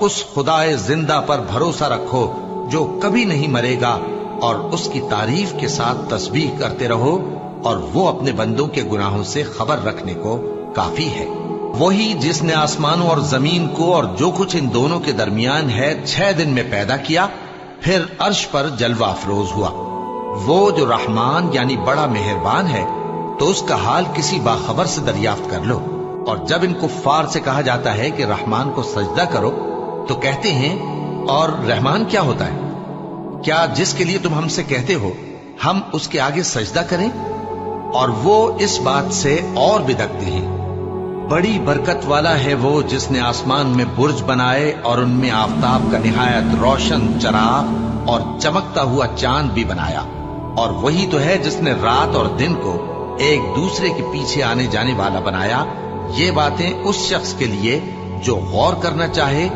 उस खुदाए जिंदा पर भरोसा रखो जो कभी नहीं मरेगा, और उसकी तारीफ के साथ तस्बीह करते रहो, और वो अपने बंदों के गुनाहों से खबर रखने को काफी है। वही जिसने आसमानों और जमीन को और जो कुछ इन दोनों के दरमियान है 6 दिन में पैदा किया, फिर अर्श पर जलवा अफरोज हुआ। वो जो रहमान यानी बड़ा मेहरबान है, तो उसका हाल किसी बाखबर से दरियाफ्त कर लो। और जब इन कुफ्फार से कहा जाता है कि रहमान को सजदा करो, तो कहते हैं और रहमान क्या होता है? क्या जिसके लिए तुम हमसे कहते हो हम उसके आगे सजदा करें? और वो इस बात से और बिदकते हैं। बड़ी बरकत वाला है वो जिसने आसमान में बुर्ज बनाए और उनमें आफताब का निहायत रोशन चराग और चमकता हुआ चांद भी बनाया। और वही तो है जिसने रात और दिन को एक दूसरे के पीछे आने जाने वाला बनाया। ये बातें उस शख्स के लिए जो गौर करना चाहे